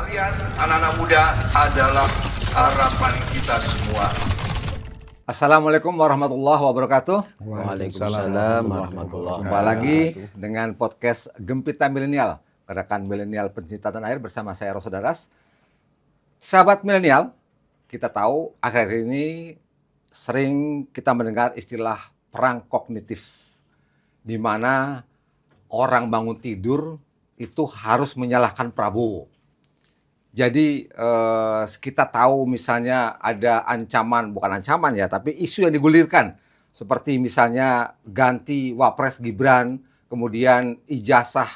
Kalian, anak-anak muda, adalah harapan kita semua. Assalamualaikum warahmatullahi wabarakatuh. Waalaikumsalam warahmatullahi Jumpa lagi dengan podcast Gempita Milenial, Gerakan Milenial Pencinta Tanah Air bersama saya Roso Daras. Sahabat milenial, kita tahu akhir ini sering kita mendengar istilah perang kognitif, di mana orang bangun tidur itu harus menyalahkan Prabowo. Jadi kita tahu misalnya ada ancaman, bukan ancaman ya, tapi isu yang digulirkan. Seperti misalnya ganti Wapres Gibran, kemudian ijazah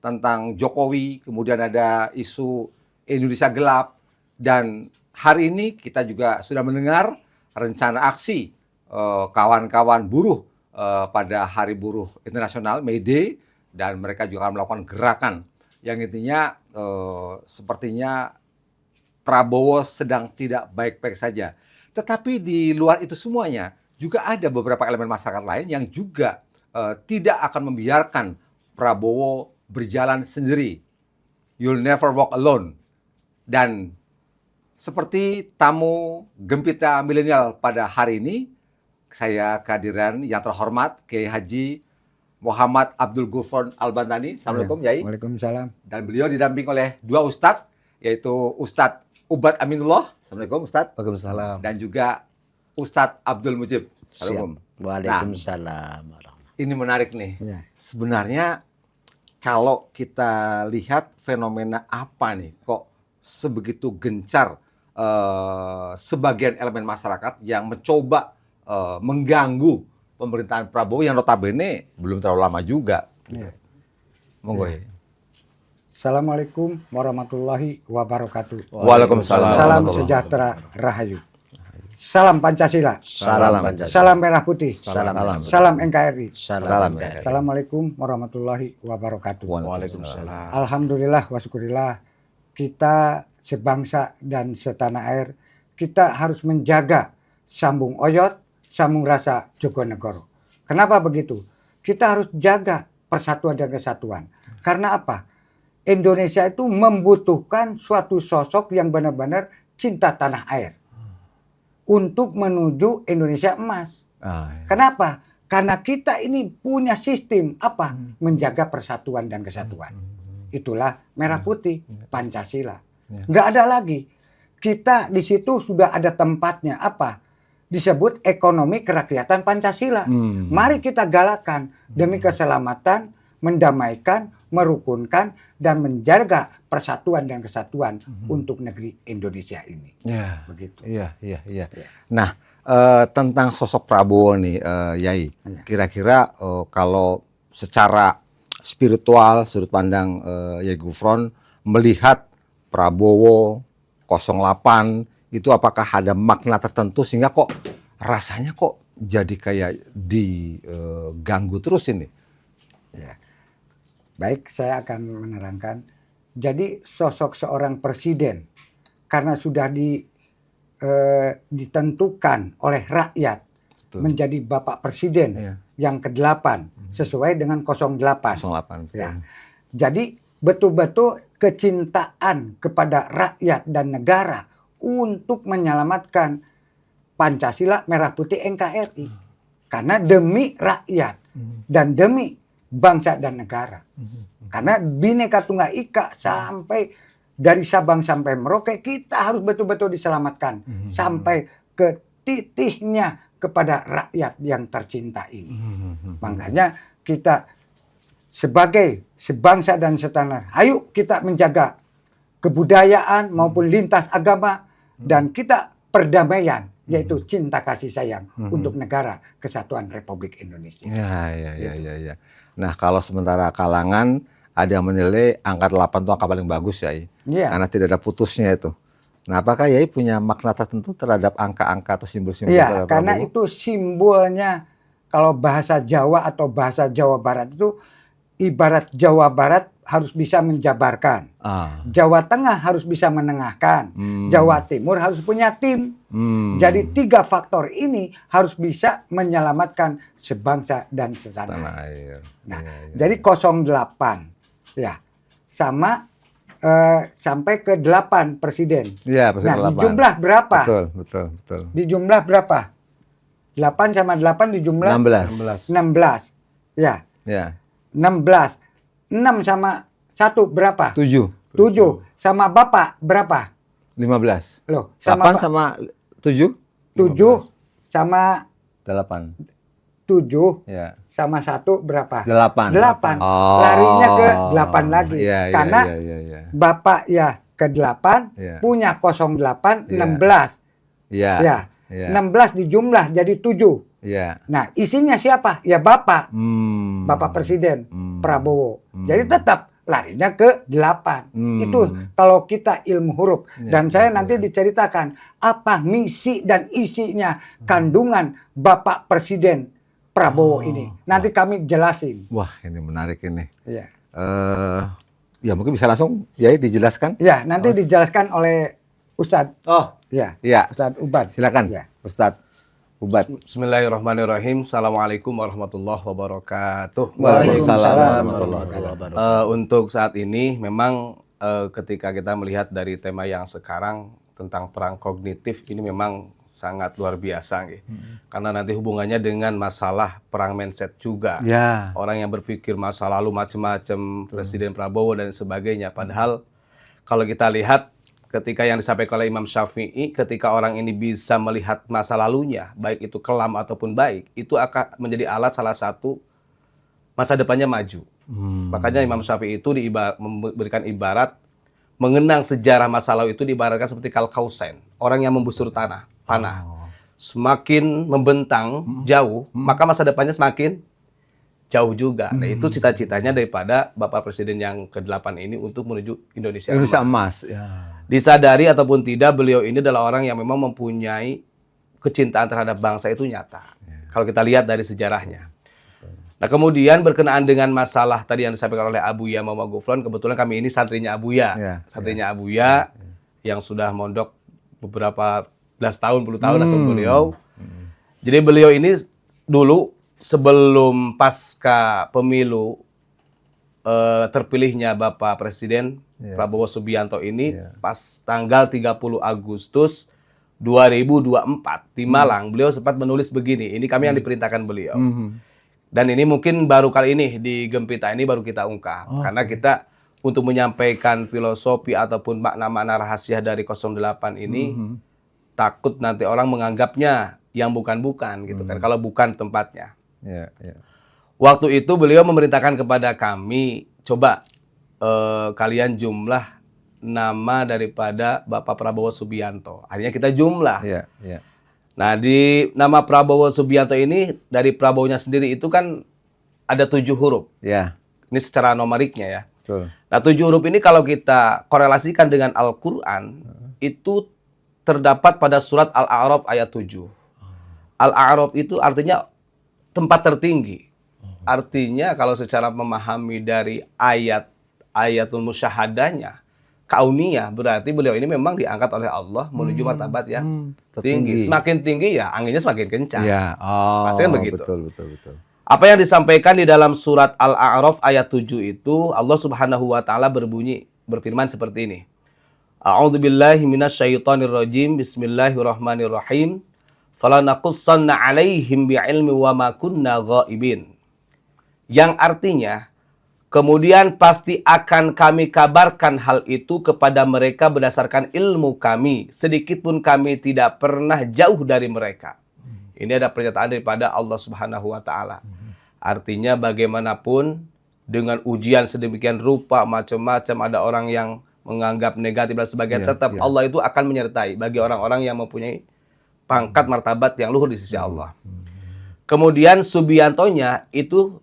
tentang Jokowi, kemudian ada isu Indonesia gelap. Dan hari ini kita juga sudah mendengar rencana aksi kawan-kawan buruh pada Hari Buruh Internasional, May Day. Dan mereka juga akan melakukan gerakan yang intinya sepertinya Prabowo sedang tidak baik-baik saja. Tetapi di luar itu semuanya juga ada beberapa elemen masyarakat lain yang juga tidak akan membiarkan Prabowo berjalan sendiri. You'll never walk alone. Dan seperti tamu Gempita Milenial pada hari ini, saya kehadiran yang terhormat Kiai Haji Muhammad Abdul Ghufron Al-Bantani. Assalamualaikum, Yai. Waalaikumsalam. Dan beliau didamping oleh dua ustadz, yaitu Ustadz Ubad Aminullah. Assalamualaikum, Ustadz. Waalaikumsalam. Dan juga Ustadz Abdul Mujib. Assalamualaikum. Waalaikumsalam. Ini menarik nih. Ya. Sebenarnya kalau kita lihat fenomena apa nih, kok sebegitu gencar sebagian elemen masyarakat yang mencoba mengganggu pemerintahan Prabowo yang notabene belum terlalu lama juga. Ya. Monggo. Ya. Assalamualaikum warahmatullahi wabarakatuh. Waalaikumsalam. Salam sejahtera Rahayu. Salam Pancasila. Salam. Salam Merah Putih. Salam. Salam NKRI. Salam. Assalamualaikum warahmatullahi wabarakatuh. Waalaikumsalam. Alhamdulillah wa syukurillah, kita sebangsa dan setanah air, kita harus menjaga sambung oyot, sambung rasa Jogonegoro. Kenapa begitu? Kita harus jaga persatuan dan kesatuan. Karena apa? Indonesia itu membutuhkan suatu sosok yang benar-benar cinta tanah air untuk menuju Indonesia emas. Kenapa? Karena kita ini punya sistem apa? Menjaga persatuan dan kesatuan. Itulah Merah Putih, Pancasila. Nggak ada lagi. Kita di situ sudah ada tempatnya apa? Disebut ekonomi kerakyatan Pancasila. Mari kita galakan demi keselamatan, mendamaikan, merukunkan, dan menjaga persatuan dan kesatuan untuk negeri Indonesia ini. Ya, begitu. Iya. Nah, tentang sosok Prabowo nih, Yai, kira-kira kalau secara spiritual, sudut pandang Yai Ghufron melihat Prabowo 08 itu apakah ada makna tertentu sehingga kok rasanya kok jadi kayak diganggu terus ini? Ya. Baik, saya akan menerangkan. Jadi sosok seorang presiden karena sudah ditentukan oleh rakyat menjadi Bapak Presiden yang ke-8 sesuai dengan 08. 08. Ya. Jadi betul-betul kecintaan kepada rakyat dan negara untuk menyelamatkan Pancasila, Merah Putih, NKRI. Karena demi rakyat dan demi bangsa dan negara. Karena Bhinneka Tunggal Ika sampai dari Sabang sampai Merauke kita harus betul-betul diselamatkan sampai ke titiknya kepada rakyat yang tercinta ini. Makanya kita sebagai sebangsa dan setanah, ayo kita menjaga kebudayaan maupun lintas agama dan kita perdamaian, yaitu cinta kasih sayang untuk negara kesatuan Republik Indonesia. Ya. Nah, kalau sementara kalangan ada yang menilai angka 8 itu angka paling bagus ya, karena tidak ada putusnya itu. Nah, apakah Yai punya makna tertentu terhadap angka-angka atau simbol-simbol? Iya, karena itu simbolnya kalau bahasa Jawa atau bahasa Jawa Barat itu ibarat Jawa Barat harus bisa menjabarkan. Jawa Tengah harus bisa menengahkan. Jawa Timur harus punya tim. Jadi 3 faktor ini harus bisa menyelamatkan sebangsa dan setanah air. Nah, jadi 08 ya sama sampai ke 8 presiden. Iya, presiden Nah, di 8. jumlah berapa? Betul. Di jumlah berapa? 8 sama 8 di jumlah 16. 16. Ya, Ya. 16. 6 sama 1 berapa? 7. 7. Sama Bapak berapa? 15. Loh, 8 sama sama 7? 7 sama 8. 7 Ya. sama 1 berapa? 8. 8. Oh. Larinya ke 8 lagi. Iya, Karena iya. Bapak ya ke 8, Iya. punya 08, Iya. 16. Iya. Ya. Iya. 16 dijumlah jadi 7. Iya. Nah, isinya siapa? Ya Bapak. Hmm. Bapak Presiden Prabowo. Hmm. Jadi tetap larinya ke 8. Itu kalau kita ilmu huruf. Ya, Dan saya nanti diceritakan apa misi dan isinya kandungan Bapak Presiden Prabowo ini. Nanti kami jelasin. Wah, ini menarik ini. Ya, Ya mungkin bisa langsung ya dijelaskan. ya nanti dijelaskan oleh Ustadz. Oh, Ya, iya. Ustadz Ubad. Silakan, Ya. Ustadz Ubat. Bismillahirrahmanirrahim. Assalamualaikum warahmatullahi wabarakatuh. Waalaikumsalam warahmatullahi wabarakatuh. Untuk saat ini memang ketika kita melihat dari tema yang sekarang tentang perang kognitif ini memang sangat luar biasa, karena nanti hubungannya dengan masalah perang mindset juga. Ya. Orang yang berpikir masa lalu macam-macam, Presiden Prabowo dan sebagainya. Padahal kalau kita lihat ketika yang disampaikan oleh Imam Syafi'i, ketika orang ini bisa melihat masa lalunya, baik itu kelam ataupun baik, itu akan menjadi alat salah satu masa depannya maju. Makanya Imam Syafi'i itu memberikan ibarat, mengenang sejarah masa lalu itu diibaratkan seperti kalkausen, orang yang membusur panah. Semakin membentang jauh, maka masa depannya semakin jauh juga. Nah, itu cita-citanya daripada Bapak Presiden yang ke-8 ini untuk menuju Indonesia emas. Ya. Disadari ataupun tidak, beliau ini adalah orang yang memang mempunyai kecintaan terhadap bangsa itu nyata. Kalau kita lihat dari sejarahnya. Nah, kemudian berkenaan dengan masalah tadi yang disampaikan oleh Abuya Muhammad Gufron, kebetulan kami ini santrinya Abuya. Santrinya Abuya yang sudah mondok beberapa belas tahun, puluh tahun asal beliau. Jadi beliau ini dulu sebelum pasca pemilu terpilihnya Bapak Presiden Prabowo Subianto ini pas tanggal 30 Agustus 2024 di Malang, beliau sempat menulis begini. Ini kami yang diperintahkan beliau. Dan ini mungkin baru kali ini di Gempita ini baru kita ungkap. Karena kita untuk menyampaikan filosofi ataupun makna-makna rahasia dari 08 ini takut nanti orang menganggapnya yang bukan-bukan gitu kan. Kalau bukan tempatnya. Waktu itu beliau memerintahkan kepada kami, coba kalian jumlah nama daripada Bapak Prabowo Subianto. Akhirnya kita jumlah. Nah, di nama Prabowo Subianto ini, dari Prabowo-nya sendiri itu kan ada 7 huruf. Ini secara nomeriknya ya. Nah, 7 huruf ini kalau kita korelasikan dengan Al-Quran, itu terdapat pada surat Al-A'raf ayat 7. Al-A'raf itu artinya tempat tertinggi. Artinya kalau secara memahami dari ayatul musyahadahnya, kauniyah, berarti beliau ini memang diangkat oleh Allah menuju martabat yang tinggi. Semakin tinggi ya anginnya semakin kencang. Pasti kan begitu. Betul. Apa yang disampaikan di dalam surat Al-A'raf ayat 7 itu, Allah Subhanahu wa taala berfirman seperti ini. A'udzubillahi minasyaitonirrajim. Bismillahirrahmanirrahim. Falanaqussanna 'alaihim bi'ilmi wa ma kunna ghaibin. Yang artinya, kemudian pasti akan kami kabarkan hal itu kepada mereka berdasarkan ilmu kami. Sedikitpun kami tidak pernah jauh dari mereka. Ini ada pernyataan daripada Allah Subhanahu wa taala. Artinya bagaimanapun dengan ujian sedemikian rupa macam-macam, ada orang yang menganggap negatif dan sebagainya, tetap Allah itu akan menyertai bagi orang-orang yang mempunyai pangkat martabat yang luhur di sisi Allah. Kemudian Subiantonya itu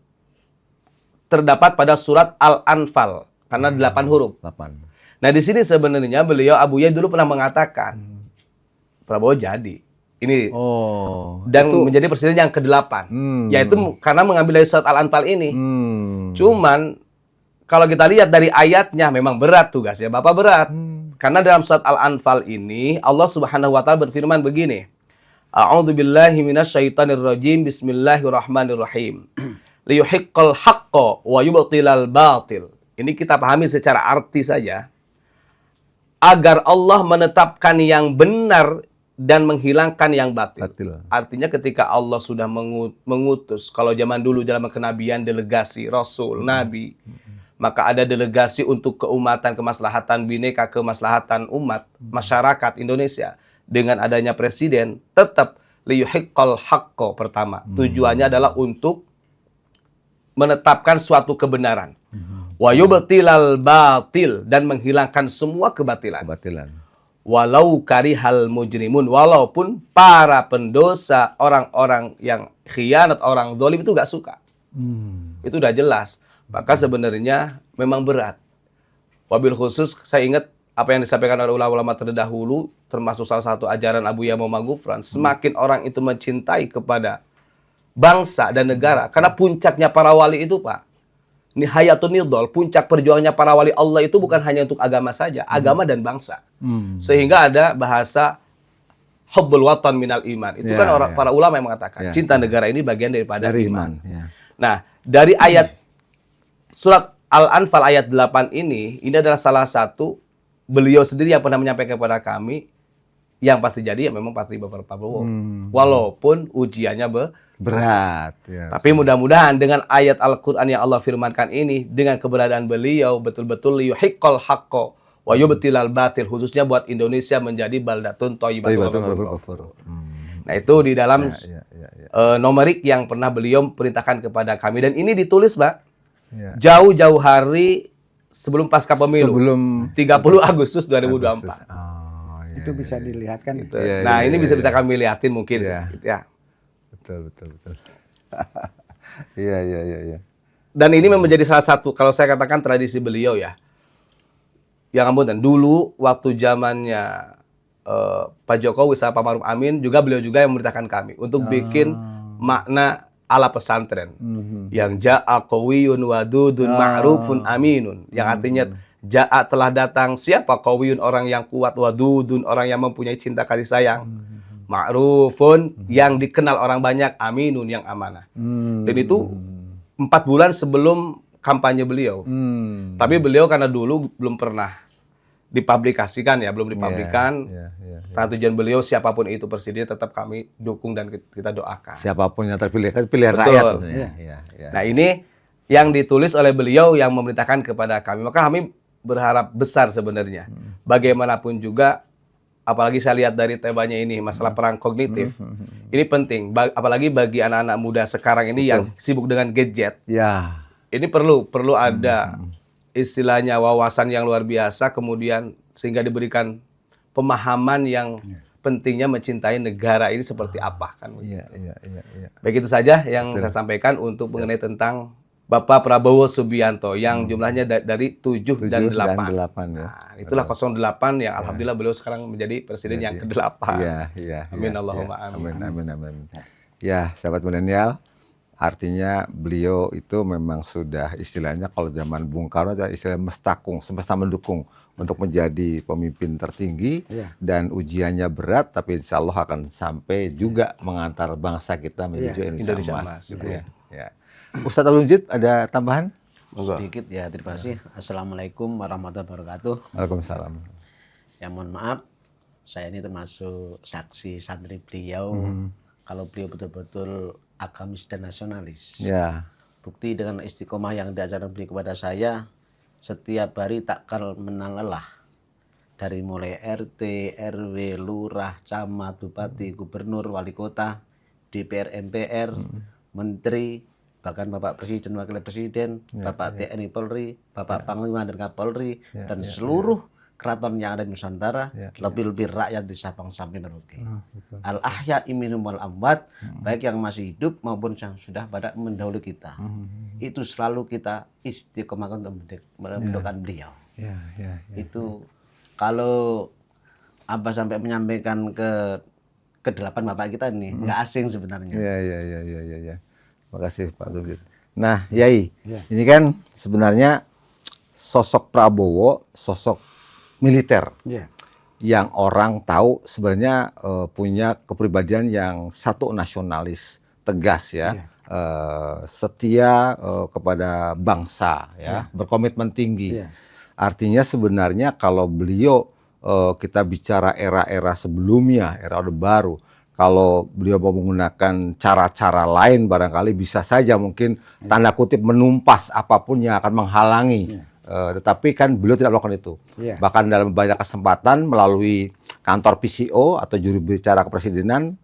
terdapat pada surat Al-Anfal karena 8 huruf. Nah, di sini sebenarnya beliau Abuya dulu pernah mengatakan Prabowo jadi ini dan itu menjadi presiden yang ke-8. Yaitu karena mengambil dari surat Al-Anfal ini. Cuman kalau kita lihat dari ayatnya memang berat tugasnya Bapak, berat. Karena dalam surat Al-Anfal ini Allah Subhanahu wa taala berfirman begini. A'udzubillahi minasyaitonirrajim. Bismillahirrahmanirrahim. Liyuhiqqal haqqo wa yubtilal batil. Ini kita pahami secara arti saja. agar Allah menetapkan yang benar dan menghilangkan yang batil. Artinya ketika Allah sudah mengutus, kalau zaman dulu dalam kenabian delegasi Rasul, Nabi, maka ada delegasi untuk keumatan, kemaslahatan bineka, kemaslahatan umat, masyarakat Indonesia. Dengan adanya presiden, tetap liyuhiqqal haqqo pertama. Tujuannya adalah untuk menetapkan suatu kebenaran. Wa yubtilal batil, dan menghilangkan semua kebatilan. Walau karihal mujrimun, walaupun para pendosa, orang-orang yang khianat, orang zalim itu gak suka. Itu udah jelas. Maka sebenarnya memang berat. Wabil khusus saya ingat apa yang disampaikan oleh ulama-ulama terdahulu, termasuk salah satu ajaran Abu Yamamah Ghufran, semakin orang itu mencintai kepada bangsa dan negara, karena puncaknya para wali itu, Pak, nihayatun nidol, puncak perjuangannya para wali Allah itu bukan hanya untuk agama saja, agama dan bangsa. Sehingga ada bahasa hubbul watan minal iman. Itu kan orang para ulama yang mengatakan cinta negara ini bagian daripada iman. Nah, dari ayat surat Al-Anfal ayat 8 ini adalah salah satu beliau sendiri yang pernah menyampaikan kepada kami, yang pasti jadi ya memang pasti Bapak Prabowo. Walaupun ujiannya berat. Tapi mudah-mudahan dengan ayat Al-Quran yang Allah firmankan ini, dengan keberadaan beliau betul-betul liyuhiqqal haqqo wa yubtilal batil, khususnya buat Indonesia menjadi baldatun thayyibatun ghafur. Nah, itu di dalam numerik yang pernah beliau perintahkan kepada kami, dan ini ditulis, Pak, jauh-jauh hari sebelum pasca pemilu, 30 Agustus 2024. Itu bisa dilihat kan? Gitu. Nah, ini bisa kami lihatin mungkin. Betul. Dan ini menjadi salah satu, kalau saya katakan, tradisi beliau ya. Yang ampun, dulu waktu zamannya Pak Jokowi sama Pak Maruf Amin, juga beliau juga yang memerintahkan kami untuk bikin makna ala pesantren. Yang ja'a qawiyun wadudun ma'rufun aminun. Yang artinya ja'a telah datang siapa? Qawiyun, orang yang kuat, wadudun, orang yang mempunyai cinta kasih sayang. Ma'rufun, yang dikenal orang banyak, aminun, yang amanah. Dan itu 4 bulan sebelum kampanye beliau. Tapi beliau karena dulu belum pernah dipublikasikan ya, belum dipublikan. Karena tujuan beliau siapapun itu presiden tetap kami dukung dan kita doakan. Siapapun yang terpilih, kan pilihan rakyat. Nah, ini yang ditulis oleh beliau yang memerintahkan kepada kami. Maka kami berharap besar sebenarnya. Bagaimanapun juga, apalagi saya lihat dari temanya ini, masalah perang kognitif. Ini penting, apalagi bagi anak-anak muda sekarang ini yang sibuk dengan gadget. Ini perlu ada istilahnya wawasan yang luar biasa, kemudian sehingga diberikan pemahaman yang pentingnya mencintai negara ini seperti apa kan. Begitu saja yang saya sampaikan untuk mengenai tentang Bapak Prabowo Subianto yang jumlahnya dari 7 dan 8. Nah, itulah 08 yang alhamdulillah beliau sekarang menjadi presiden yang ke-8. Amin Allahumma amin. Ya, sahabat milenial, artinya beliau itu memang sudah istilahnya kalau zaman Bung Karno istilah mestakung, semesta mendukung untuk menjadi pemimpin tertinggi, dan ujiannya berat, tapi insya Allah akan sampai juga mengantar bangsa kita menuju Indonesia emas. Ustadz Abdul Majid, ada tambahan? Sedikit ya, terima kasih. Assalamualaikum warahmatullahi wabarakatuh. Waalaikumsalam. Ya mohon maaf, saya ini termasuk saksi santri beliau. Kalau beliau betul-betul agamis dan nasionalis. Bukti dengan istiqomah yang diajarkan beliau kepada saya, setiap hari takkan menang lelah. Dari mulai RT, RW, lurah, camat, bupati, gubernur, wali kota, DPR, MPR, menteri, bahkan Bapak Presiden, Wakil Presiden, Bapak TNI Polri, Bapak Panglima dan Kapolri, dan seluruh keraton yang ada di Nusantara, lebih-lebih rakyat di Sabang sampai Merauke. Al-ahya minhum wal amwat, baik yang masih hidup maupun yang sudah pada mendahului kita. Itu selalu kita istiqomahkan untuk mendoakan beliau. Itu kalau Abah sampai menyampaikan ke 8 Bapak kita ini, nggak asing sebenarnya. Makasih Pak Abdul. Nah, Yai, ini kan sebenarnya sosok Prabowo, sosok militer yang orang tahu sebenarnya punya kepribadian yang satu, nasionalis, tegas ya, setia kepada bangsa ya, berkomitmen tinggi. Artinya sebenarnya kalau beliau kita bicara era-era sebelumnya, era Orde Baru, kalau beliau mau menggunakan cara-cara lain barangkali bisa saja mungkin tanda kutip menumpas apapun yang akan menghalangi. Tetapi kan beliau tidak melakukan itu. Bahkan dalam banyak kesempatan melalui kantor PCO atau juru bicara kepresidenan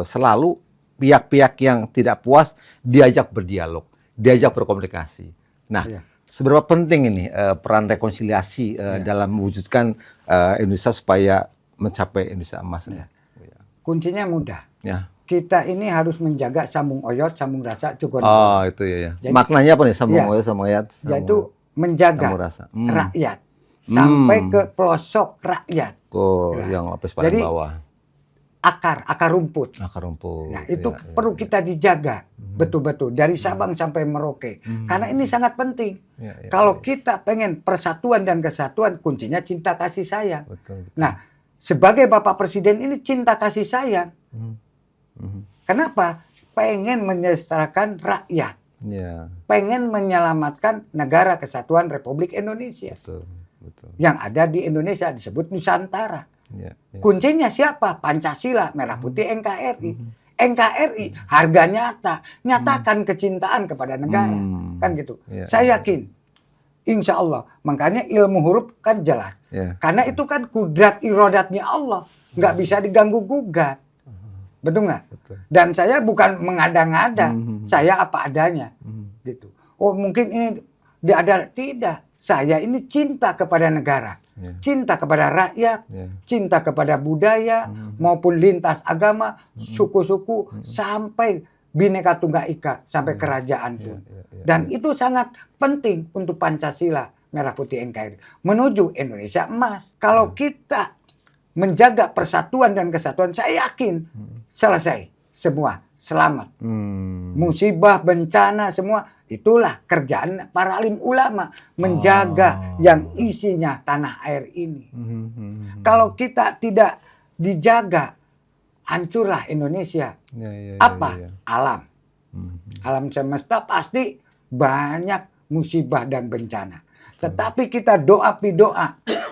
selalu pihak-pihak yang tidak puas diajak berdialog, diajak berkomunikasi. Nah, seberapa penting ini peran rekonsiliasi dalam mewujudkan Indonesia supaya mencapai Indonesia emas? Kuncinya mudah. Kita ini harus menjaga sambung oyot, sambung rasa, cukup. Oh, itu ya. Jadi, maknanya apa nih sambung oyot, sambung oyot? Yaitu menjaga rakyat sampai ke pelosok rakyat. Yang lapis paling bawah. Akar rumput. Nah, itu perlu kita dijaga betul-betul dari Sabang sampai Merauke. Karena ini sangat penting. Kalau kita pengen persatuan dan kesatuan, kuncinya cinta kasih sayang. Betul. Nah, sebagai Bapak Presiden ini cinta kasih sayang. Kenapa? Pengen menyejahterakan rakyat. Pengen menyelamatkan negara kesatuan Republik Indonesia. Betul. Yang ada di Indonesia disebut Nusantara. Kuncinya siapa? Pancasila, Merah Putih, NKRI. NKRI harga nyata, nyatakan kecintaan kepada negara, kan gitu. Saya yakin, insya Allah, makanya ilmu huruf kan jelas. Karena itu kan kudrat irodatnya Allah, nggak bisa diganggu gugat. Betul nggak? Dan saya bukan mengada-ngada, saya apa adanya, gitu. Oh mungkin ini diada, tidak. Saya ini cinta kepada negara, cinta kepada rakyat, cinta kepada budaya maupun lintas agama, suku-suku sampai Bhinneka Tunggal Ika sampai kerajaan pun. Dan itu sangat penting untuk Pancasila, Merah Putih, NKRI menuju Indonesia emas. Kalau kita menjaga persatuan dan kesatuan, saya yakin selesai semua, selamat. Musibah, bencana, semua itulah kerjaan para alim ulama, menjaga yang isinya tanah air ini. Kalau kita tidak dijaga, hancurlah Indonesia. Alam. Alam semesta pasti banyak musibah dan bencana. Tetapi kita doa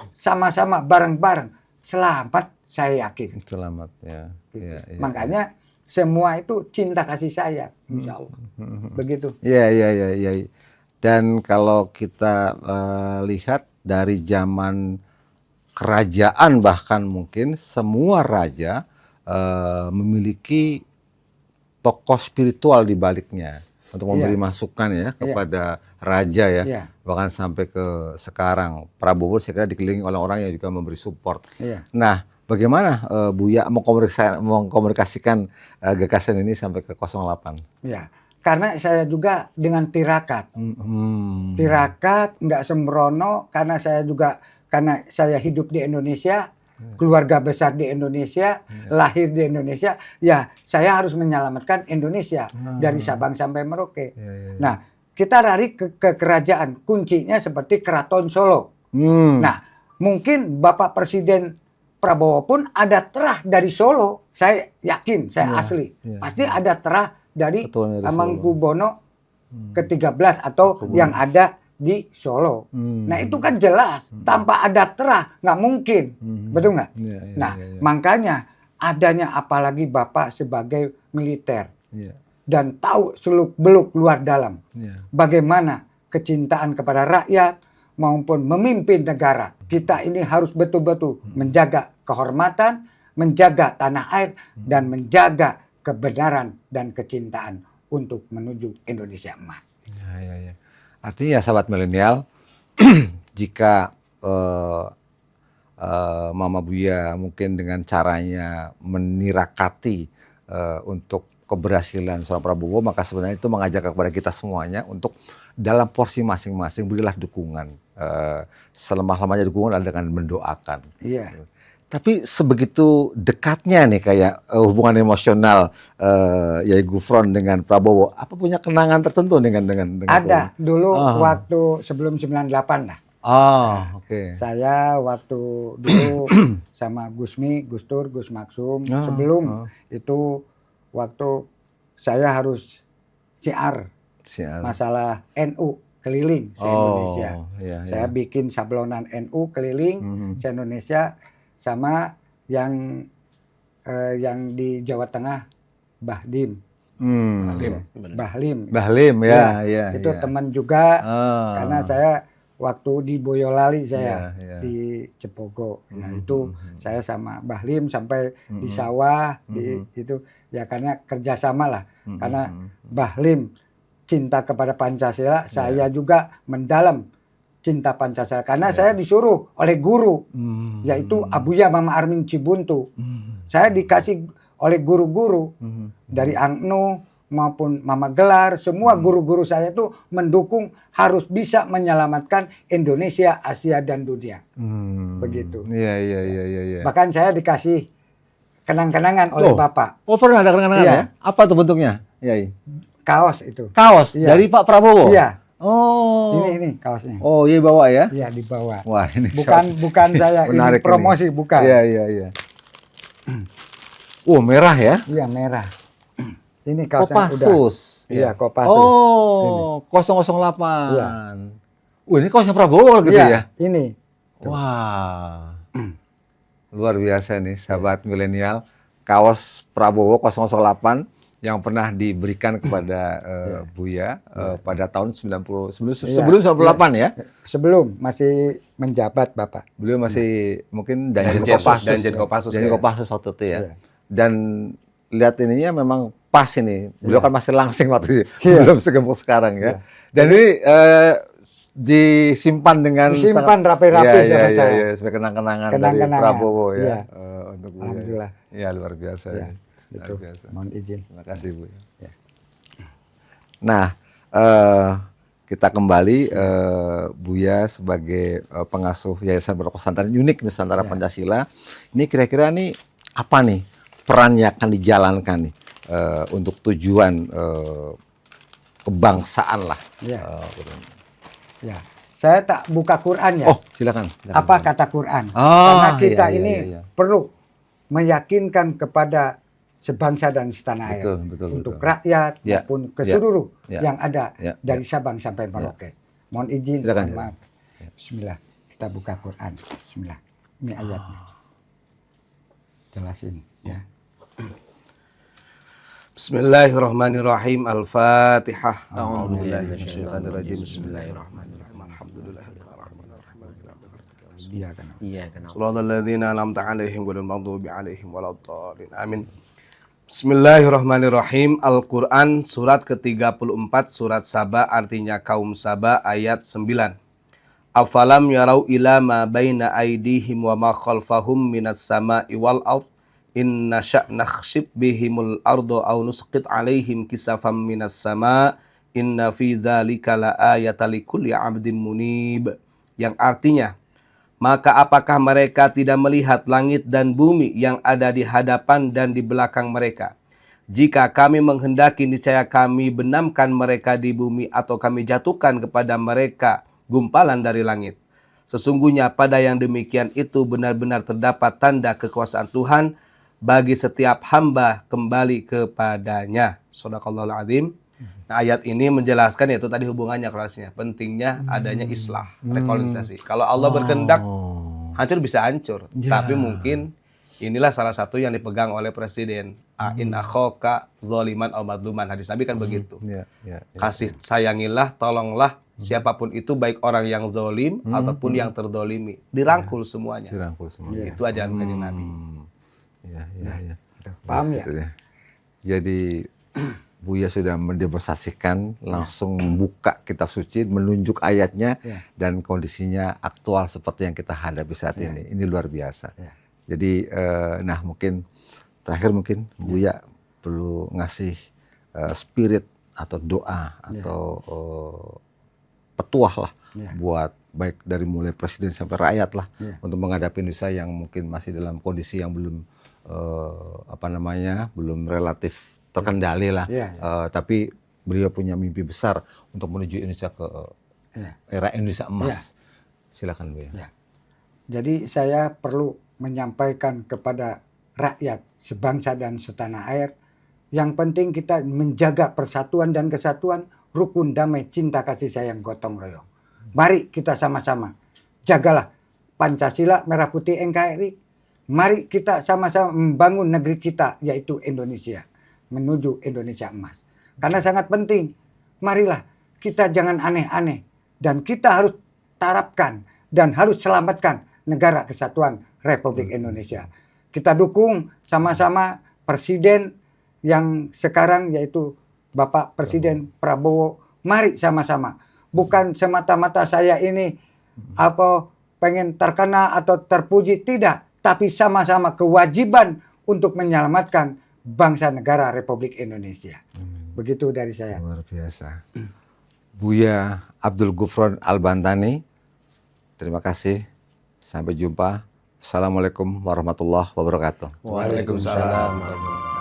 sama-sama bareng-bareng, selamat, saya yakin. Selamat, Makanya semua itu cinta kasih sayang, insya Allah. Begitu. Iya. Dan kalau kita lihat dari zaman kerajaan bahkan mungkin semua raja memiliki tokoh spiritual di baliknya untuk memberi masukan kepada raja bahkan sampai ke sekarang Prabowo saya kira dikelilingi oleh orang yang juga memberi support. Nah, bagaimana Buya mengkomunikasikan gagasan ini sampai ke 08? Karena saya juga dengan tirakat. Tirakat nggak sembrono karena saya hidup di Indonesia, keluarga besar di Indonesia, lahir di Indonesia, saya harus menyelamatkan Indonesia dari Sabang sampai Merauke. Nah, kita lari ke kerajaan, kuncinya seperti Keraton Solo. Nah, mungkin Bapak Presiden Prabowo pun ada terah dari Solo. Saya yakin, saya asli. Pasti ada terah dari Hamengkubuwono ke-13 atau yang ada di Solo. Nah itu kan jelas. Tanpa ada terah nggak mungkin. Betul nggak? Makanya adanya apalagi Bapak sebagai militer. Dan tahu seluk-beluk luar dalam. Bagaimana kecintaan kepada rakyat maupun memimpin negara. Kita ini harus betul-betul menjaga kehormatan, menjaga tanah air, dan menjaga kebenaran dan kecintaan untuk menuju Indonesia emas. Artinya sahabat milenial, jika Mama Buya mungkin dengan caranya menirakati untuk keberhasilan seorang Prabowo, maka sebenarnya itu mengajak kepada kita semuanya untuk dalam porsi masing-masing berilah dukungan. Selemah-lemahnya dukungan adalah dengan mendoakan. Tapi sebegitu dekatnya nih kayak hubungan emosional Yai Gufron dengan Prabowo, apa punya kenangan tertentu dengan ada Prabowo? Dulu waktu sebelum 98 lah. Saya waktu dulu sama Gusmi, Gustur, Gus Maksum sebelum itu waktu saya harus siar masalah NU keliling se-Indonesia. Saya bikin sablonan NU keliling se-Indonesia. sama yang di Jawa Tengah Bahdim. Bahlim ya. Itu teman juga karena saya waktu di Boyolali di Cepogo. Itu saya sama Bahlim sampai di sawah itu ya karena kerjasama lah. Karena Bahlim cinta kepada Pancasila, saya juga mendalam cinta Pancasila karena saya disuruh oleh guru yaitu Abuya Mama Armin Cibuntu. Saya dikasih oleh guru-guru dari Angnu maupun Mama Gelar, semua guru-guru saya itu mendukung harus bisa menyelamatkan Indonesia, Asia dan dunia. Begitu. Iya. Bahkan saya dikasih kenang-kenangan oleh Bapak. Oh, pernah ada kenang-kenangan ya? Apa tuh bentuknya? Iya. Kaos itu. Kaos dari Pak Prabowo. Iya. Oh. Ini kaosnya. Oh, iya bawa ya? Iya, dibawa. Wah, ini bukan saya ini promosi, bukan. Iya. Merah ya? Iya, merah. Ini kaosnya Kopassus. Iya, Kopassus. Oh, 008. Iya. Ini kaosnya Prabowo gitu ya? Ini. Wah. Luar biasa nih, sahabat milenial. Kaos Prabowo 008 yang pernah diberikan kepada Buya pada tahun 90 sebelum 98 ya? Sebelum masih menjabat Bapak. Beliau masih mungkin Danjen Kopassus waktu itu ya. Dan lihat ininya memang pas ini. Beliau kan masih langsing waktu itu. Belum segemuk sekarang ya. Dan ini disimpan dengan rapi-rapi sama saya. Iya, sebagai kenang-kenangan dari Prabowo ya. Untuk Buya. Alhamdullah. Ya, luar biasa ya. Itu. Mohon izin. Terima kasih Bu. Ya. Nah, kita kembali Buya sebagai pengasuh Yayasan Pondok Pesantren unik Nusantara Pancasila. Ini kira-kira nih apa nih peran yang akan dijalankan nih untuk tujuan kebangsaan lah. Ya. Saya tak buka Quran ya. Oh, silakan. Apa kata Quran? Karena kita ini perlu meyakinkan kepada sebangsa dan setanah air untuk rakyat maupun ke seluruh yang ada dari Sabang sampai Merauke. Mohon izin, maaf. Bismillah, kita buka Quran. Bismillah, ini ayatnya. Jelasin ya. Bismillahirrahmanirrahim. Al-Fatihah. A'udzubillahi minasyaitonirrajim. Bismillahirrahmanirrahim. Alhamdulillahirrahmanirrahim. Shiratal ladzina an'amta 'alaihim ghairil maghdubi 'alaihim waladdallin. Amin. Bismillahirrahmanirrahim. Al-Quran surat ke-34 surat Saba artinya kaum Saba ayat 9. Afalam yarau ila ma baina aydihim wa ma khalfahum minas sama'i wal ard inna sya'nakhshib bihimul ardo aw nusqit alaihim kisafam minas sama' inna fi dzalika la ayatan likulli 'abdin munib. Yang artinya, maka apakah mereka tidak melihat langit dan bumi yang ada di hadapan dan di belakang mereka? Jika kami menghendaki, niscaya kami benamkan mereka di bumi atau kami jatuhkan kepada mereka gumpalan dari langit. Sesungguhnya pada yang demikian itu benar-benar terdapat tanda kekuasaan Tuhan bagi setiap hamba kembali kepadanya. Shadaqallahul azim. Nah, ayat ini menjelaskan yaitu tadi hubungannya kelasnya, pentingnya adanya islah, rekonsiliasi. Kalau Allah berkehendak hancur bisa hancur, tapi mungkin inilah salah satu yang dipegang oleh Presiden. In akhaka zaliman aw madluman. Hadis Nabi kan begitu. Kasih sayangilah, tolonglah siapapun itu, baik orang yang zalim ataupun yang terdolimi. Dirangkul semuanya. Itu ajaran kanjeng Nabi. Paham ya? Jadi Buya sudah mendemonstrasikan, langsung membuka kitab suci, menunjuk ayatnya, dan kondisinya aktual seperti yang kita hadapi saat ini. Ini luar biasa. Jadi, nah mungkin terakhir mungkin Buya perlu ngasih spirit atau doa atau petuah lah buat baik dari mulai presiden sampai rakyat lah untuk menghadapi Indonesia yang mungkin masih dalam kondisi yang belum belum relatif terkendali lah, tapi beliau punya mimpi besar untuk menuju Indonesia ke era Indonesia emas. Silakan Bu ya. Jadi saya perlu menyampaikan kepada rakyat sebangsa dan setanah air, yang penting kita menjaga persatuan dan kesatuan, rukun damai cinta kasih sayang gotong royong. Mari kita sama-sama jagalah Pancasila, merah putih NKRI, Mari kita sama-sama membangun negeri kita, yaitu Indonesia, menuju Indonesia emas. Karena sangat penting, marilah kita jangan aneh-aneh, dan kita harus tarapkan dan harus selamatkan negara kesatuan Republik Indonesia. Kita dukung sama-sama Presiden yang sekarang, yaitu Bapak Presiden Prabowo. Mari sama-sama, bukan semata-mata saya ini pengen terkenal atau terpuji, tidak. Tapi sama-sama kewajiban untuk menyelamatkan bangsa negara Republik Indonesia. Begitu dari saya. Luar biasa. Buya Abdul Ghufron Al-Bantani, terima kasih. Sampai jumpa. Assalamualaikum warahmatullahi wabarakatuh. Waalaikumsalam warahmatullahi wabarakatuh.